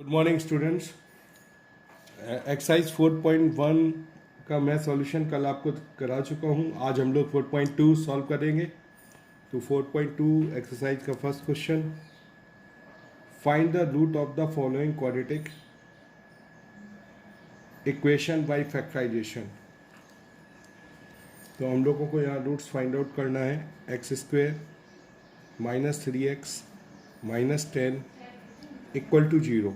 Good morning students. Exercise 4.1 का मैं solution कल आपको करा चुका हूँ। आज हम लोग 4.2 सॉल्व करेंगे। तो 4.2 एक्सरसाइज का first question, find the root of the following quadratic equation by factorisation. तो हम लोगों को यहाँ रूट्स फाइंड आउट करना है। X square minus 3x minus 10 equal to 0।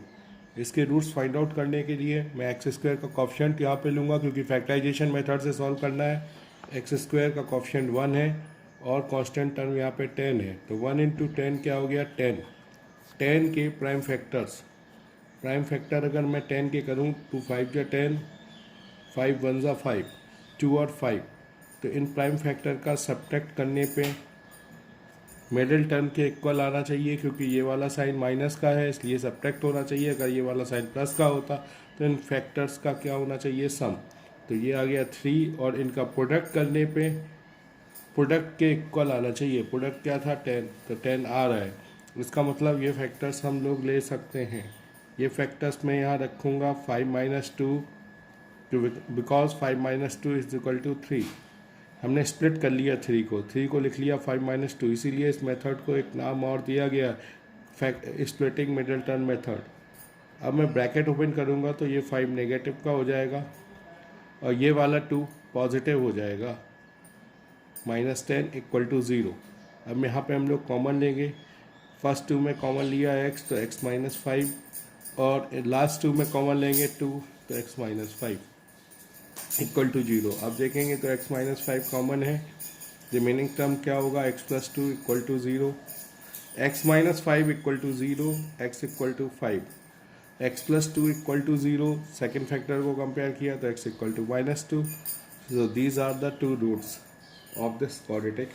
इसके रूट्स फाइंड आउट करने के लिए मैं एक्स स्क्वायर का कॉफिशेंट यहाँ पे लूँगा, क्योंकि फैक्टराइजेशन मेथड से सॉल्व करना है। एक्स स्क्वायर का कॉफिशेंट 1 है और कांस्टेंट टर्म यहाँ पे 10 है। तो 1 इंटू 10 क्या हो गया 10। 10 के प्राइम फैक्टर अगर मैं 10 के करूँ तो 5 या 10, 5 1 ज़ा 5, 2 और 5। तो इन प्राइम फैक्टर का सब्ट्रैक्ट करने पे मिडिल टर्म के इक्वल आना चाहिए, क्योंकि ये वाला साइन माइनस का है इसलिए सब्ट्रैक्ट होना चाहिए। अगर ये वाला साइन प्लस का होता तो इन फैक्टर्स का क्या होना चाहिए, सम। तो ये आ गया 3 और इनका प्रोडक्ट करने पे प्रोडक्ट के इक्वल आना चाहिए। प्रोडक्ट क्या था 10, तो 10 आ रहा है। इसका मतलब ये फैक्टर्स हम लोग ले सकते हैं। ये फैक्टर्स मैं यहाँ रखूँगा 5 minus 2, because 5 minus 2 is equal to 3। हमने स्प्लिट कर लिया 3 को लिख लिया 5 माइनस 2, इसीलिए इस मेथड को एक नाम और दिया गया स्प्लिटिंग मिडिल टर्म मेथड। अब मैं ब्रैकेट ओपन करूँगा तो ये 5 नेगेटिव का हो जाएगा और ये वाला 2 पॉजिटिव हो जाएगा। Minus 10 equal to 0। अब यहाँ पे हम लोग कॉमन लेंगे। फर्स्ट 2 में कॉमन लिया x तो x माइनस 5, और लास्ट 2 में कॉमन लेंगे 2 तो x माइनस 5 इक्वल टू 0। अब देखेंगे तो x माइनस 5 कॉमन है। रिमेनिंग टर्म क्या होगा, x plus 2 equal to 0। x minus 5 equal to 0, x equal to 5, x plus 2 equal to 0। Second factor को कंपेयर किया तो x equal to minus 2। So these are the two roots of this quadratic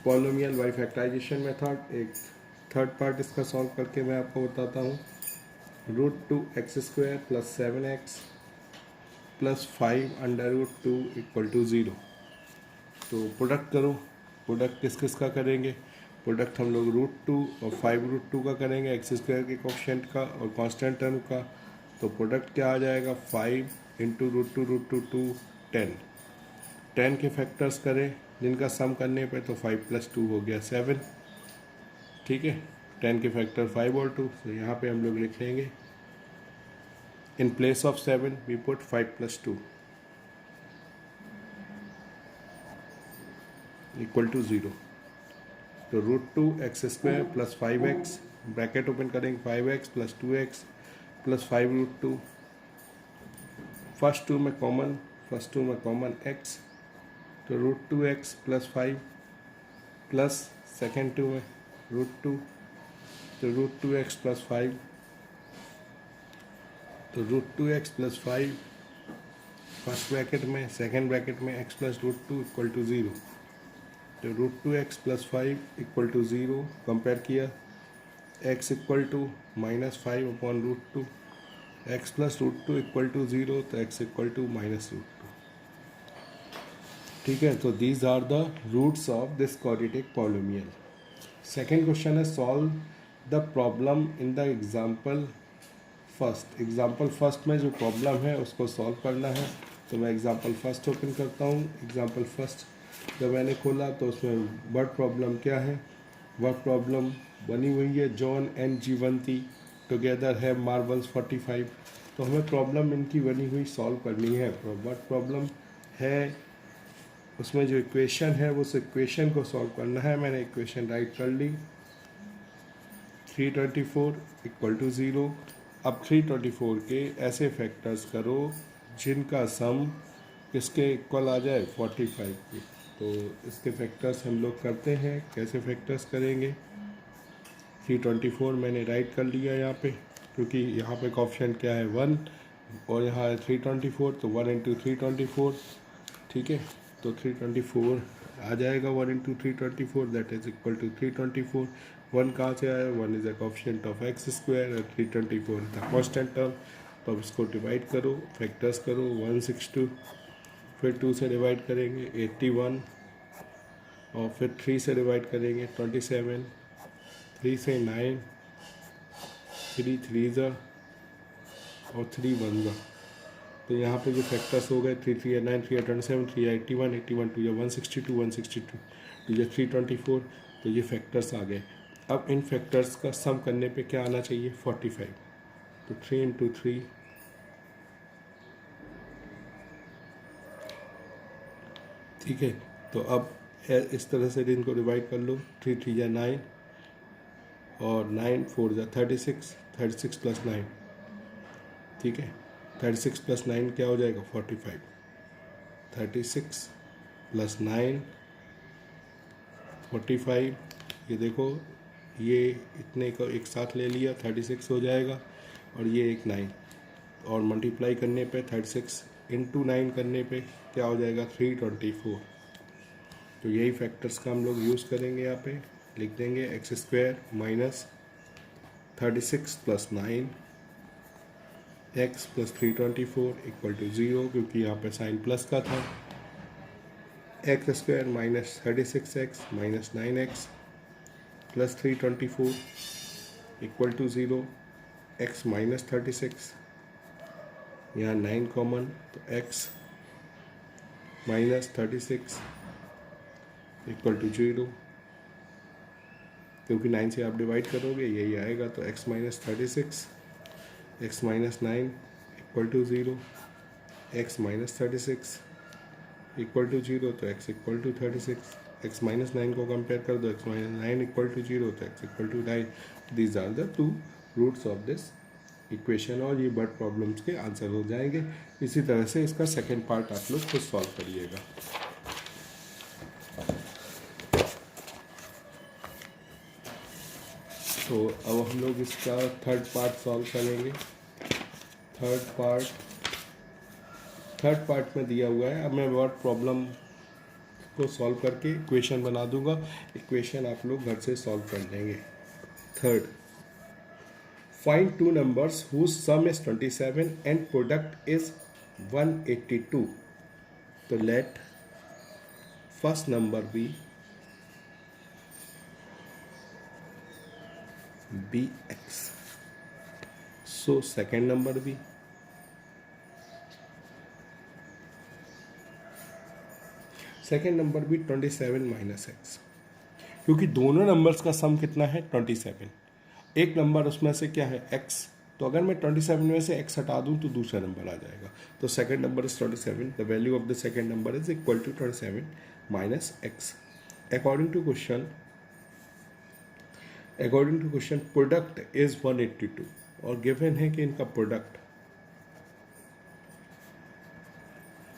polynomial by factorisation method. एक third part इसका solve करके मैं आपको बताता हूँ। √2x² plus 7x plus 5 under root 2 equal to 0। तो प्रोडक्ट करो। प्रोडक्ट किस किस का करेंगे, प्रोडक्ट हम लोग √2 और 5√2 का करेंगे, x² के कोफिशिएंट का और कांस्टेंट टर्म का। तो प्रोडक्ट क्या आ जाएगा, 5 इंटू √2 2 10। 10 के फैक्टर्स करें जिनका सम करने पे तो 5 प्लस 2 हो गया 7। ठीक है, 10 के फैक्टर 5 और 2। तो यहाँ पे हम लोग लिख लेंगे in place of 7 we put 5 plus 2 equal to 0। तो √2x² plus 5x bracket open करेंगे, 5x plus 2x plus 5√2। First 2 में कॉमन x, तो √2x प्लस 5 प्लस सेकेंड 2 में √2, तो √2x प्लस 5, तो √2x प्लस 5 फर्स्ट ब्रैकेट में, सेकेंड ब्रैकेट में x plus √2 equal to 0। तो √2x plus 5 equal to 0 compare किया, x equal to minus 5 upon √2, x plus √2 equal to 0, तो x equal to minus √2। ठीक है, तो these are the roots of this quadratic polynomial. Second question है, solve the problem in the example first. Example first में जो problem है उसको solve करना है। तो मैं एग्जाम्पल फर्स्ट ओपन करता हूँ। एग्जाम्पल फर्स्ट जब मैंने खोला तो उसमें वर्ड प्रॉब्लम क्या है, वर्ड प्रॉब्लम बनी हुई है, जॉन एंड जीवंती टुगेदर है मार्बल्स 45। तो हमें प्रॉब्लम इनकी बनी हुई सॉल्व करनी है। वर्ड प्रॉब्लम है, उसमें जो इक्वेशन है उस इक्वेशन को सॉल्व करना है। मैंने इक्वेशन राइट कर ली, 324 इक्वल टू 0। अब 324 के ऐसे फैक्टर्स करो जिनका सम किसके इक्वल आ जाए, 45 के। तो इसके फैक्टर्स हम लोग करते हैं। कैसे फैक्टर्स करेंगे, 324 मैंने राइट कर लिया यहाँ पे, क्योंकि यहाँ पे कोफिशिएंट क्या है 1 और यहाँ है 324, तो 1 इंटू 324। ठीक है, तो 324 आ जाएगा 1 into 324, that is equal to 324। 1 कहाँ से आया, 1 is a coefficient of x² और 324 इज द कांस्टेंट टर्म। तो अब इसको डिवाइड करो, फैक्टर्स करो, 162, फिर 2 से डिवाइड करेंगे 81, और फिर 3 से डिवाइड करेंगे 27, 3 से 9, 3 3 ज़ा और 3 1 ज़ा। तो यहाँ पे जो फैक्टर्स हो गए 3 3 9 3 27 3 81 81 2 162 162 2 324, तो ये फैक्टर्स आ गए। अब इन फैक्टर्स का सम करने पे क्या आना चाहिए 45। तो 3 इंटू 3 ठीक है। तो अब इस तरह से इनको डिवाइड कर लो, 3 3 या 9 और 9 4 या 36, 36 प्लस 9 ठीक है। 36 प्लस 9 क्या हो जाएगा 45। 36 प्लस 9 45। ये देखो ये इतने को एक साथ ले लिया 36 हो जाएगा और ये एक 9 और मल्टीप्लाई करने पे 36 इंटू 9 करने पे क्या हो जाएगा 324। तो यही फैक्टर्स का हम लोग यूज़ करेंगे। यहाँ पे लिख देंगे x square minus 36 plus 9 x plus 324 equal to 0, क्योंकि यहाँ पे साइन प्लस का था। X square minus 36x minus 9x plus 324 equal to 0, x minus 36 यहाँ 9 कॉमन, तो x माइनस 36 इक्वल टू 0, क्योंकि 9 से आप डिवाइड करोगे यही आएगा। तो x minus 36 x minus 9 equal to 0, x minus 36 equal to 0, तो x equal to 36। x minus 9 को कंपेयर कर दो, x माइनस 9 इक्वल टू 0, तो x equal to 9। These are the two roots of this equation और ये word problems के answer हो जाएंगे। इसी तरह से इसका सेकेंड पार्ट आप लोग खुद सॉल्व करिएगा। तो अब हम लोग इसका थर्ड पार्ट सॉल्व करेंगे। थर्ड पार्ट में दिया हुआ है। अब मैं वर्ड प्रॉब्लम को सॉल्व करके इक्वेशन बना दूंगा। इक्वेशन आप लोग घर से सॉल्व कर लेंगे। Third, find two numbers whose sum is 27 and product is 182। तो let first number be bx, so second number b, second number भी 27 माइनस एक्स, क्योंकि दोनों नंबर्स का सम कितना है 27। एक नंबर उसमें से क्या है x, तो अगर मैं 27 में से x हटा दूं तो दूसरा नंबर आ जाएगा। तो second number is 27, the value of the second number is equal to 27 minus x. According to question product is 182 और गिवन है कि इनका प्रोडक्ट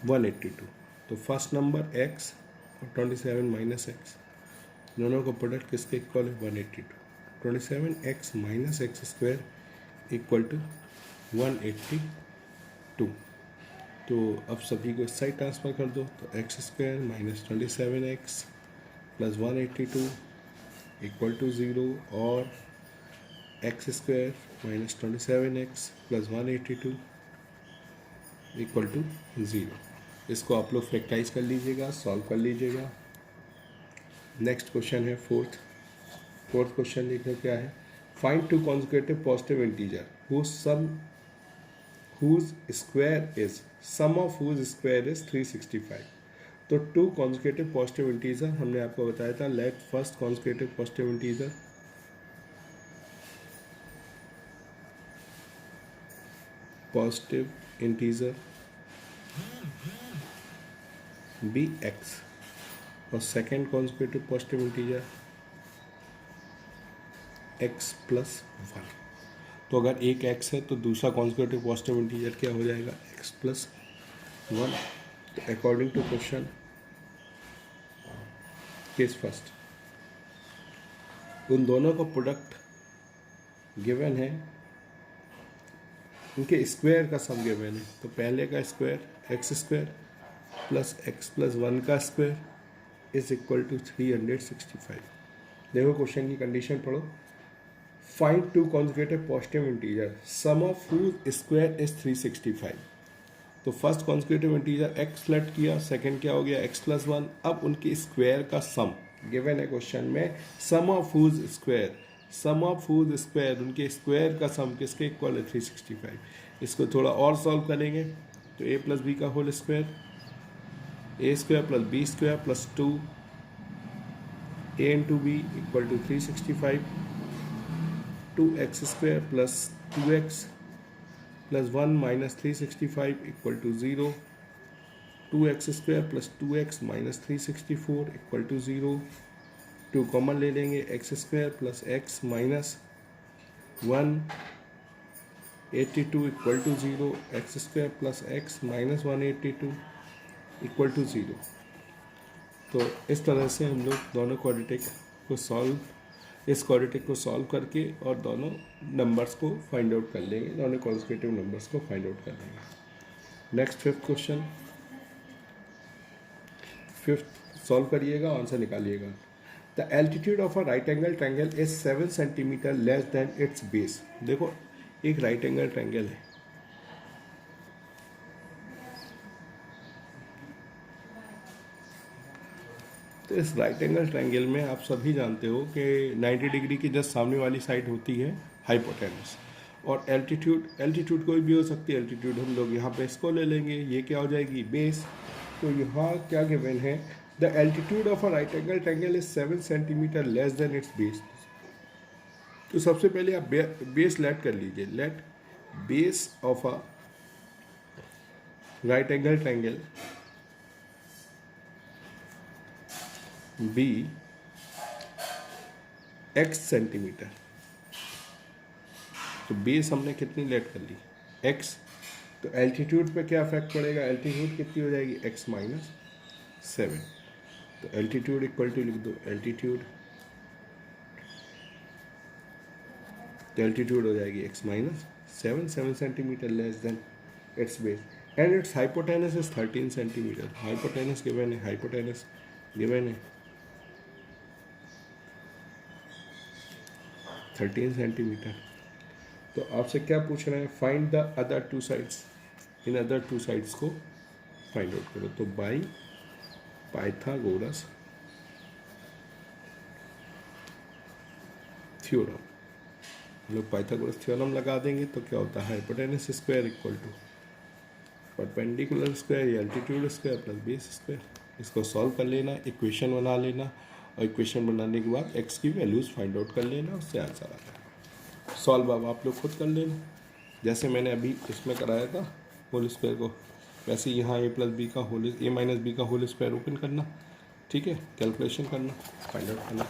182। तो फर्स्ट नंबर x और 27 माइनस एक्स, दोनों का प्रोडक्ट किसके इक्वल है 182। 27x minus x square equal to 182। तो अब सभी को इस साइड ट्रांसफर कर दो, तो x square minus 27x plus 182 equal to 0 और x square minus 27x plus 182 equal to 0। इसको आप लोग फैक्टराइज कर लीजिएगा, सॉल्व कर लीजिएगा। नेक्स्ट क्वेश्चन है फोर्थ क्वेश्चन देखो क्या है। Find two conjugative positive integer whose square is sum of whose square is 365। तो टू कॉन्जुगेटिव पॉजिटिव इंटीजर हमने आपको बताया था। Let first consecutive positive integer be x और second consecutive positive integer x plus 1। तो अगर एक x है तो दूसरा कॉन्जुगेटिव पॉजिटिव इंटीजर क्या हो जाएगा x प्लस 1। तो according to question case first, उन दोनों का प्रोडक्ट गिवन है, उनके स्क्वायर का सम गिवन है। तो पहले का square x square plus x plus 1 का स्क्वायर इज इक्वल टू 365। देखो क्वेश्चन की कंडीशन पढ़ो। Find two conjugative positive integer sum of whose square is 365। तो first conjugative integer x select किया, सेकंड क्या हो गया x प्लस 1। अब उनके स्क्वायर का सम गिवन है क्वेश्चन में, sum of whose square. Sum of whose square, उनके स्क्वायर का सम किसके इक्वल है 365। इसको थोड़ा और सॉल्व करेंगे तो a प्लस बी का whole square, a square plus b square plus 2 a into b equal to 365, 2x square plus 2x plus 1 minus 365 equal to 0, 2x square plus 2x minus 364 equal to 0, 2 common ले लेंगे, x square plus x minus 182 equal to 0, x square plus x minus 182 equal to 0। तो इस तरह से हम लोग दोनों quadratic को सॉल्व, इस क्वाड्रेटिक को सॉल्व करके और दोनों नंबर्स को फाइंड आउट कर लेंगे, दोनों कॉन्सेक्यूटिव नंबर्स को फाइंड आउट कर लेंगे। Next fifth question, fifth solve करिएगा, आंसर निकालिएगा। The altitude of a right angle triangle is 7 centimetre less than its base. देखो एक राइट एंगल ट्रायंगल है, तो इस राइट एंगल ट्रायंगल में आप सभी जानते हो कि 90 डिग्री की जस्ट सामने वाली साइड होती है हाइपोटेनस, और एल्टीट्यूड कोई भी हो सकती है। एल्टीट्यूड हम लोग यहाँ पे इसको ले लेंगे, ये क्या हो जाएगी बेस। तो यहाँ क्या गिवन है, the altitude of a right angle triangle is 7 centimetre less than its base. तो सबसे पहले आप बेस लेट कर लीजिए, let base of a right angle triangle be x centimetre. तो बेस हमने कितनी लेट कर ली x, तो एल्टीट्यूड पे क्या इफेक्ट पड़ेगा, एल्टीट्यूड कितनी हो जाएगी x माइनस 7। तो एल्टीट्यूड इक्वल टू लिख दो एल्टीट्यूड, तो एल्टीट्यूड हो जाएगी x minus 7 centimetre less than its base, and it's hypotenuse is 13 centimetre. Hypotenuse given है, हाइपोटेनस गिवन है 13 सेंटीमीटर। तो आपसे क्या पूछ रहे हैं, find the other two sides, in other two sides को फाइंड आउट करो। तो बाई पाइथागोरस थ्योरम, हम लोग पाइथागोरस थ्योरम लगा देंगे तो क्या होता है, hypotenuse square equal to perpendicular square या altitude square plus base square. इसको सॉल्व कर लेना, इक्वेशन बना लेना, और इक्वेशन बनाने के बाद x की वैल्यूज़ फाइंड आउट कर लेना, उससे आंसर आ जाएगा। सॉल्व अब आप लोग खुद कर लेना, जैसे मैंने अभी इसमें कराया था होल स्क्वायर को, वैसे यहाँ a प्लस बी का होल, a माइनस बी का होल स्क्वायर ओपन करना, ठीक है, कैलकुलेशन करना, फाइंड आउट करना।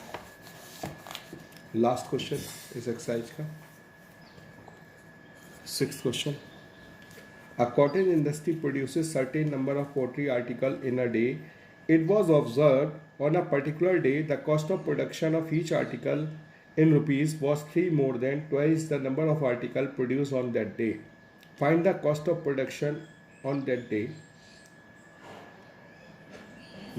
लास्ट क्वेश्चन इस एक्सरसाइज का, 6th question. A cottage industry produces certain number of pottery article in a day. It was observed on a particular day the cost of production of each article in rupees was 3 more than twice the number of article produced on that day. Find the cost of production on that day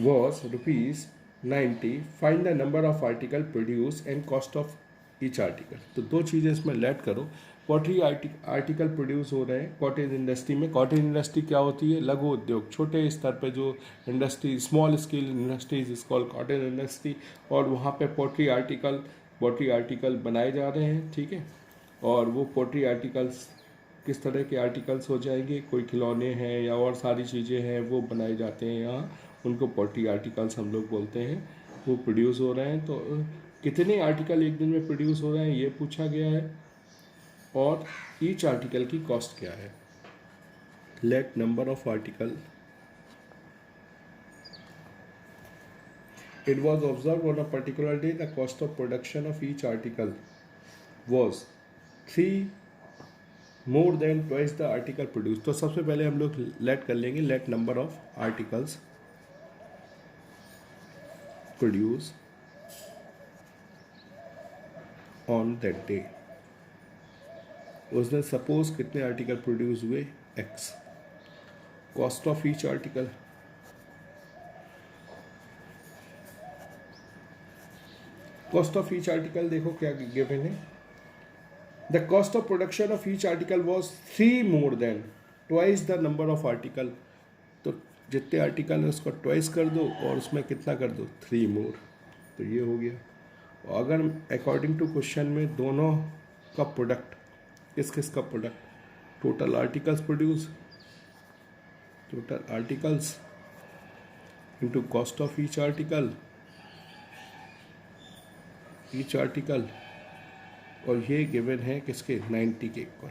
was rupees 90. Find the number of article produced and cost of each article. तो दो चीज़ें इसमें late करो। Pottery article produce हो रहे हैं cottage industry में। Cottage industry क्या होती है, लघु उद्योग, छोटे स्तर पे जो industry, small scale industries is called cottage industry, और वहाँ पे पॉटरी आर्टिकल बनाए जा रहे हैं, ठीक है। और वो पॉटरी आर्टिकल्स किस तरह के आर्टिकल्स हो जाएंगे, कोई खिलौने हैं या और सारी चीज़ें हैं वो बनाए जाते हैं यहाँ, उनको पॉटरी आर्टिकल्स हम लोग बोलते हैं। वो प्रोड्यूस हो रहे हैं, तो कितने आर्टिकल एक दिन में प्रोड्यूस हो रहे हैं ये पूछा गया है, और ईच आर्टिकल की कॉस्ट क्या है। Let number of article, it was observe on a particular day the cost of production of each article was 3 more than twice the article produce. तो सबसे पहले हम लोग लेट कर लेंगे, let number of articles produce on that day. उस दिन suppose कितने आर्टिकल प्रोड्यूस हुए, x। Cost of each article, cost of each article देखो क्या गिवन है, the cost of production of each article was 3 more than twice the number of article. तो जितने article है उसको ट्वाइस कर दो और उसमें कितना कर दो, 3 मोर, तो ये हो गया। अगर अकॉर्डिंग टू क्वेश्चन में दोनों का प्रोडक्ट, किस किस का product, total articles produce, total articles into cost of each article, और ये गिवन है किसके, 90 के इक्वल।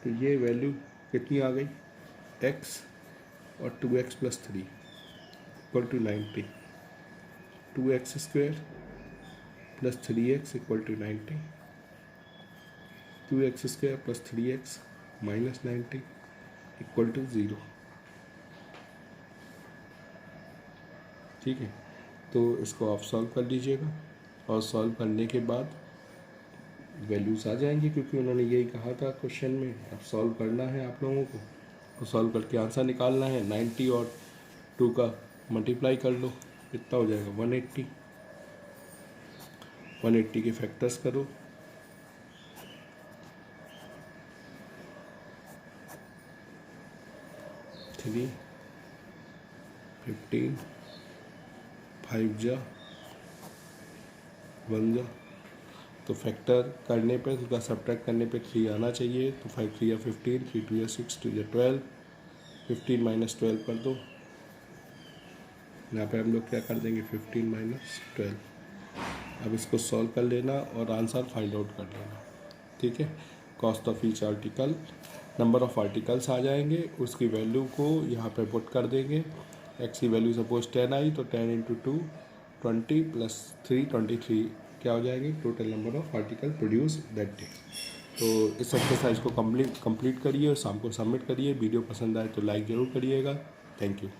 तो ये वैल्यू कितनी आ गई, x और 2x + 3 equal to 90, 2x square + 3x equal to 90, 2x square + 3x - 90 equal to 0। ठीक है, तो इसको आप सॉल्व कर लीजिएगा और सॉल्व करने के बाद वैल्यूज आ जाएंगी, क्योंकि उन्होंने यही कहा था क्वेश्चन में। अब सॉल्व करना है आप लोगों को, और सॉल्व करके आंसर निकालना है। 90 और 2 का मल्टीप्लाई कर लो, कितना हो जाएगा, 180। 180 के फैक्टर्स करो, 3, 15, 5 जा 1 जा, तो फैक्टर करने पे, उसका सब्ट्रैक्ट करने पे 3 आना चाहिए। तो 5 3 या 15, 3 2 या 6, 2 या 12, 15 - 12 कर दो। यहाँ पे हम लोग क्या कर देंगे, 15 - 12। अब इसको सॉल्व कर लेना और आंसर फाइंड आउट कर लेना। ठीक है, cost of each article, number of articles आ जाएंगे, उसकी वैल्यू को यहाँ पे पुट कर देंगे। एक्स की वैल्यू सपोज 10 आई, तो 10 × 2 20 + 3 23 क्या हो जाएगी, total number of article produce that day. तो इस एक्सरसाइज को कंप्लीट करिए और शाम को सबमिट करिए। वीडियो पसंद आए तो लाइक ज़रूर करिएगा। Thank you.